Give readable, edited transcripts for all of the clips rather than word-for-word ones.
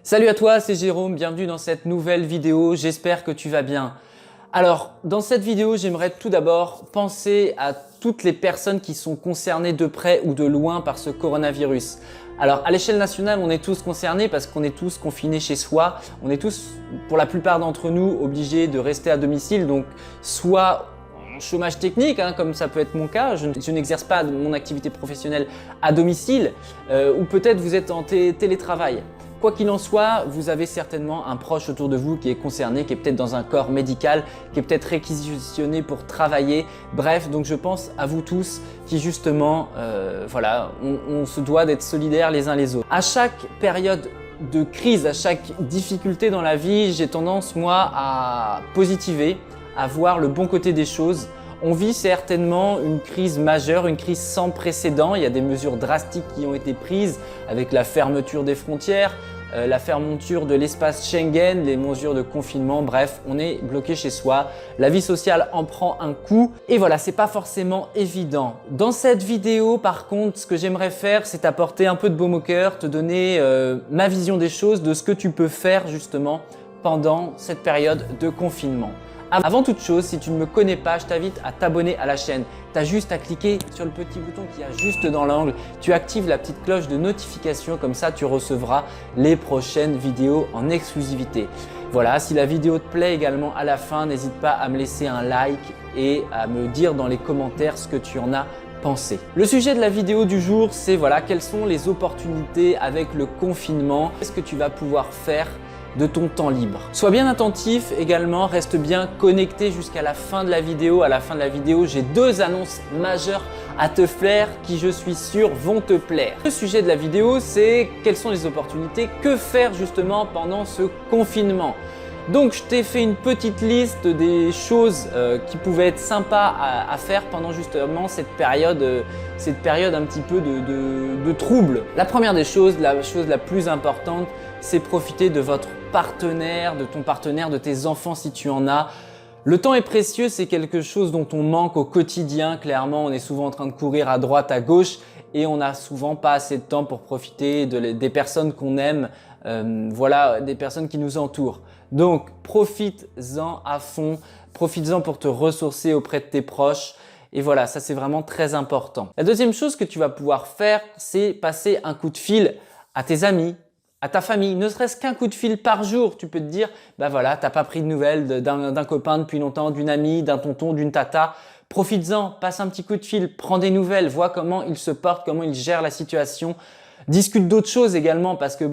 Salut à toi, c'est Jérôme, bienvenue dans cette nouvelle vidéo, j'espère que tu vas bien. Alors, dans cette vidéo, j'aimerais tout d'abord penser à toutes les personnes qui sont concernées de près ou de loin par ce coronavirus. Alors, à l'échelle nationale, on est tous concernés parce qu'on est tous confinés chez soi. On est tous, pour la plupart d'entre nous, obligés de rester à domicile. Donc, soit en chômage technique, comme ça peut être mon cas, je n'exerce pas mon activité professionnelle à domicile, ou peut-être vous êtes en télétravail. Quoi qu'il en soit, vous avez certainement un proche autour de vous qui est concerné, qui est peut-être dans un corps médical, qui est peut-être réquisitionné pour travailler. Bref, donc je pense à vous tous qui justement, on se doit d'être solidaires les uns les autres. À chaque période de crise, à chaque difficulté dans la vie, j'ai tendance moi à positiver, à voir le bon côté des choses. On vit certainement une crise majeure, une crise sans précédent. Il y a des mesures drastiques qui ont été prises avec la fermeture des frontières, la fermeture de l'espace Schengen, les mesures de confinement, bref, on est bloqué chez soi. La vie sociale en prend un coup et voilà, c'est pas forcément évident. Dans cette vidéo, par contre, ce que j'aimerais faire, c'est t'apporter un peu de baume au cœur, te donner ma vision des choses, de ce que tu peux faire justement pendant cette période de confinement. Avant toute chose, si tu ne me connais pas, je t'invite à t'abonner à la chaîne. Tu as juste à cliquer sur le petit bouton qui est juste dans l'angle. Tu actives la petite cloche de notification, comme ça tu recevras les prochaines vidéos en exclusivité. Voilà, si la vidéo te plaît également à la fin, n'hésite pas à me laisser un like et à me dire dans les commentaires ce que tu en as pensé. Le sujet de la vidéo du jour, c'est quelles sont les opportunités avec le confinement. Qu'est-ce que tu vas pouvoir faire de ton temps libre. Sois bien attentif également, reste bien connecté jusqu'à la fin de la vidéo. À la fin de la vidéo, j'ai deux annonces majeures à te faire qui, je suis sûr, vont te plaire. Le sujet de la vidéo, c'est quelles sont les opportunités, que faire justement pendant ce confinement. Donc, je t'ai fait une petite liste des choses qui pouvaient être sympas à faire pendant justement cette période un petit peu de trouble. La première des choses, la chose la plus importante, c'est profiter de votre partenaire, de ton partenaire, de tes enfants si tu en as. Le temps est précieux, c'est quelque chose dont on manque au quotidien. Clairement, on est souvent en train de courir à droite, à gauche et on n'a souvent pas assez de temps pour profiter des personnes qu'on aime, des personnes qui nous entourent. Donc, profites-en à fond, profites-en pour te ressourcer auprès de tes proches. Et voilà, ça c'est vraiment très important. La deuxième chose que tu vas pouvoir faire, c'est passer un coup de fil à tes amis, à ta famille, ne serait-ce qu'un coup de fil par jour. Tu peux te dire, t'as pas pris de nouvelles d'un copain depuis longtemps, d'une amie, d'un tonton, d'une tata. Profites-en, passe un petit coup de fil, prends des nouvelles, vois comment il se porte, comment il gère la situation. Discute d'autres choses également parce que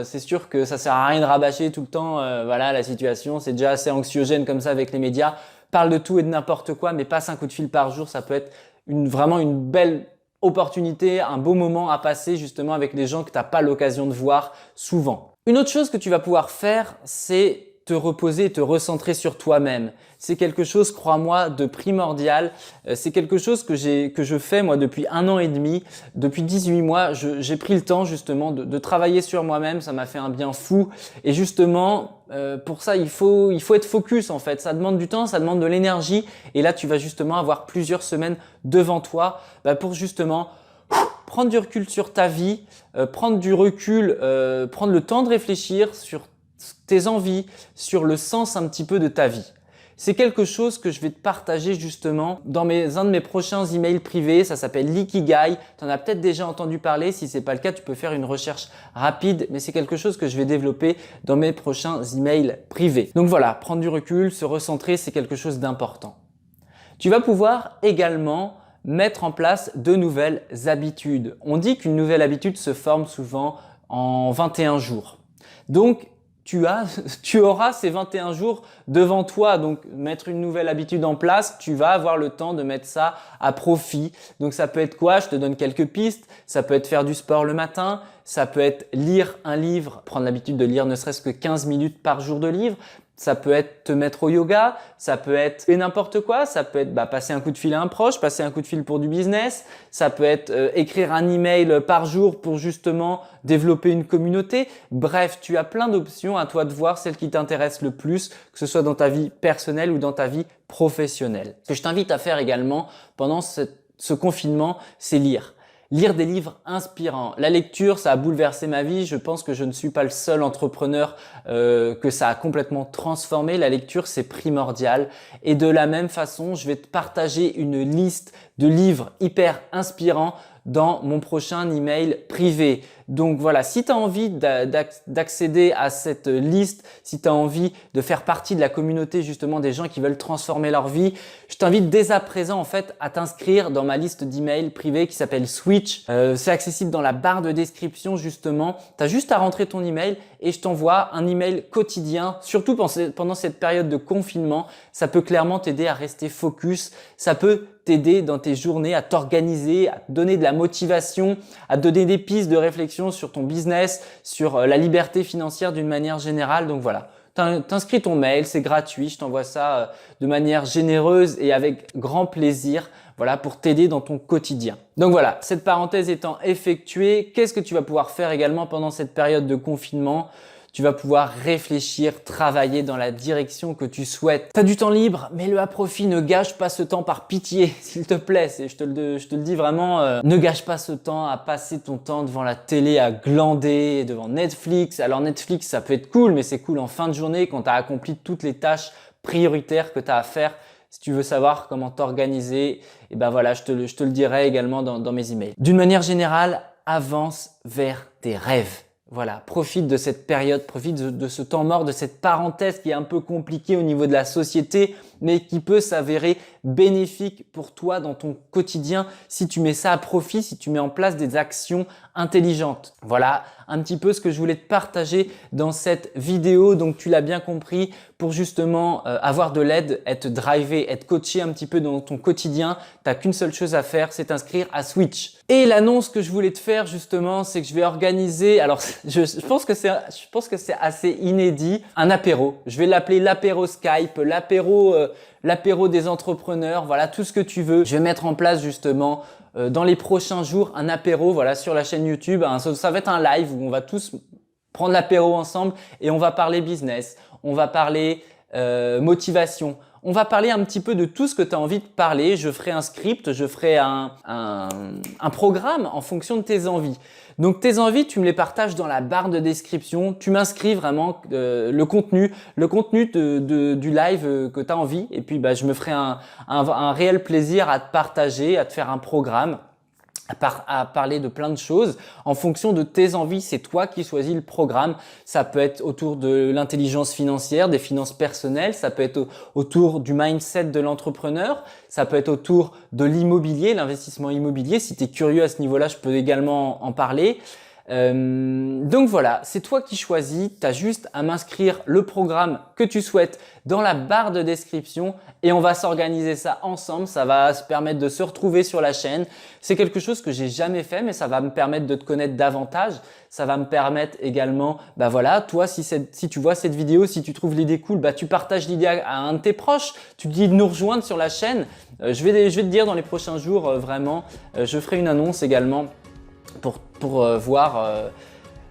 c'est sûr que ça sert à rien de rabâcher tout le temps la situation. C'est déjà assez anxiogène comme ça avec les médias. Parle de tout et de n'importe quoi, mais passe un coup de fil par jour. Ça peut être vraiment une belle opportunité, un beau moment à passer justement avec les gens que tu n'as pas l'occasion de voir souvent. Une autre chose que tu vas pouvoir faire, c'est te reposer et te recentrer sur toi-même. C'est quelque chose, crois-moi, de primordial. C'est quelque chose que je fais moi depuis 1 an et demi. Depuis 18 mois, j'ai pris le temps justement de travailler sur moi-même. Ça m'a fait un bien fou. Et justement, pour ça, il faut être focus en fait. Ça demande du temps, ça demande de l'énergie. Et là, tu vas justement avoir plusieurs semaines devant toi pour justement prendre du recul sur ta vie, prendre du recul, prendre le temps de réfléchir sur tes envies, sur le sens un petit peu de ta vie. C'est quelque chose que je vais te partager justement dans un de mes prochains emails privés. Ça s'appelle l'Ikigai. Tu en as peut-être déjà entendu parler. Si ce n'est pas le cas, tu peux faire une recherche rapide. Mais c'est quelque chose que je vais développer dans mes prochains emails privés. Donc voilà, prendre du recul, se recentrer, c'est quelque chose d'important. Tu vas pouvoir également mettre en place de nouvelles habitudes. On dit qu'une nouvelle habitude se forme souvent en 21 jours. Donc, tu auras ces 21 jours devant toi. Donc, mettre une nouvelle habitude en place, tu vas avoir le temps de mettre ça à profit. Donc, ça peut être quoi? Je te donne quelques pistes. Ça peut être faire du sport le matin. Ça peut être lire un livre, prendre l'habitude de lire ne serait-ce que 15 minutes par jour de livre. Ça peut être te mettre au yoga, ça peut être n'importe quoi, ça peut être passer un coup de fil à un proche, passer un coup de fil pour du business, ça peut être écrire un email par jour pour justement développer une communauté. Bref, tu as plein d'options, à toi de voir celle qui t'intéresse le plus, que ce soit dans ta vie personnelle ou dans ta vie professionnelle. Ce que je t'invite à faire également pendant ce confinement, c'est lire. Lire des livres inspirants. La lecture, ça a bouleversé ma vie. Je pense que je ne suis pas le seul entrepreneur que ça a complètement transformé. La lecture, c'est primordial. Et de la même façon, je vais te partager une liste de livres hyper inspirants dans mon prochain email privé. Donc voilà, si tu as envie d'accéder à cette liste, si tu as envie de faire partie de la communauté justement des gens qui veulent transformer leur vie, je t'invite dès à présent en fait à t'inscrire dans ma liste d'emails privés qui s'appelle Switch. C'est accessible dans la barre de description justement. Tu as juste à rentrer ton email et je t'envoie un email quotidien, surtout pendant cette période de confinement. Ça peut clairement t'aider à rester focus, ça peut t'aider dans tes journées à t'organiser, à te donner de la motivation, à te donner des pistes de réflexion sur ton business, sur la liberté financière d'une manière générale. Donc voilà, t'inscris ton mail, c'est gratuit, je t'envoie ça de manière généreuse et avec grand plaisir, voilà, pour t'aider dans ton quotidien. Donc voilà, cette parenthèse étant effectuée, qu'est-ce que tu vas pouvoir faire également pendant cette période de confinement ? Tu vas pouvoir réfléchir, travailler dans la direction que tu souhaites. Tu as du temps libre, mets-le à profit, ne gâche pas ce temps par pitié, s'il te plaît. Je te le dis vraiment, ne gâche pas ce temps à passer ton temps devant la télé, à glander, devant Netflix. Alors Netflix, ça peut être cool, mais c'est cool en fin de journée quand tu as accompli toutes les tâches prioritaires que tu as à faire. Si tu veux savoir comment t'organiser, et ben voilà, je te le dirai également dans mes emails. D'une manière générale, avance vers tes rêves. Voilà, profite de cette période, profite de ce temps mort, de cette parenthèse qui est un peu compliquée au niveau de la société, mais qui peut s'avérer bénéfique pour toi dans ton quotidien si tu mets ça à profit, si tu mets en place des actions intelligentes. Voilà un petit peu ce que je voulais te partager dans cette vidéo. Donc tu l'as bien compris, pour justement avoir de l'aide, être drivé, être coaché un petit peu dans ton quotidien, t'as qu'une seule chose à faire, c'est t'inscrire à Switch. Et l'annonce que je voulais te faire justement, c'est que je vais organiser, alors je pense que c'est assez inédit, un apéro. Je vais l'appeler l'apéro Skype, l'apéro des entrepreneurs, voilà, tout ce que tu veux. Je vais mettre en place justement dans les prochains jours un apéro, voilà, sur la chaîne YouTube. Ça va être un live où on va tous prendre l'apéro ensemble et on va parler business, on va parler motivation. On va parler un petit peu de tout ce que tu as envie de parler. Je ferai un script, je ferai un programme en fonction de tes envies. Donc tes envies, tu me les partages dans la barre de description. Tu m'inscris vraiment le contenu du live que tu as envie. Et puis je me ferai un réel plaisir à te partager, à te faire un programme. À parler de plein de choses en fonction de tes envies. C'est toi qui choisis le programme. Ça peut être autour de l'intelligence financière, des finances personnelles. Ça peut être autour du mindset de l'entrepreneur. Ça peut être autour de l'immobilier, l'investissement immobilier. Si tu es curieux à ce niveau-là, je peux également en parler. Donc voilà, c'est toi qui choisis, tu as juste à m'inscrire le programme que tu souhaites dans la barre de description et on va s'organiser ça ensemble, ça va se permettre de se retrouver sur la chaîne. C'est quelque chose que j'ai jamais fait mais ça va me permettre de te connaître davantage, ça va me permettre également, voilà, toi si tu vois cette vidéo, si tu trouves l'idée cool, tu partages l'idée à un de tes proches, tu te dis de nous rejoindre sur la chaîne. Je vais te dire dans les prochains jours vraiment, je ferai une annonce également pour voir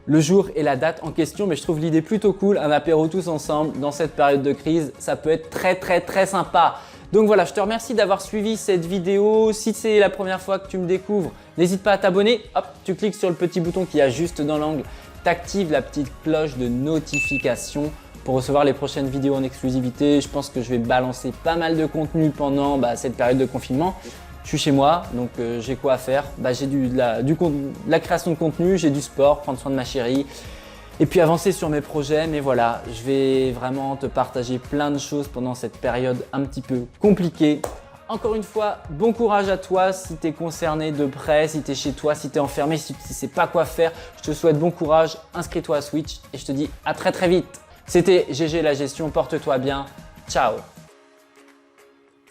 le jour et la date en question, mais je trouve l'idée plutôt cool, un apéro tous ensemble dans cette période de crise, ça peut être très sympa. Donc voilà, je te remercie d'avoir suivi cette vidéo. Si c'est la première fois que tu me découvres, n'hésite pas à t'abonner. Hop, tu cliques sur le petit bouton qui est juste dans l'angle, tu actives la petite cloche de notification pour recevoir les prochaines vidéos en exclusivité. Je pense que je vais balancer pas mal de contenu pendant cette période de confinement. Je suis chez moi, donc j'ai quoi à faire? J'ai de la création de contenu, j'ai du sport, prendre soin de ma chérie et puis avancer sur mes projets. Mais voilà, je vais vraiment te partager plein de choses pendant cette période un petit peu compliquée. Encore une fois, bon courage à toi si tu es concerné de près, si tu es chez toi, si tu es enfermé, si tu ne sais pas quoi faire. Je te souhaite bon courage, inscris-toi à Switch et je te dis à très vite. C'était GG la gestion, porte-toi bien, ciao.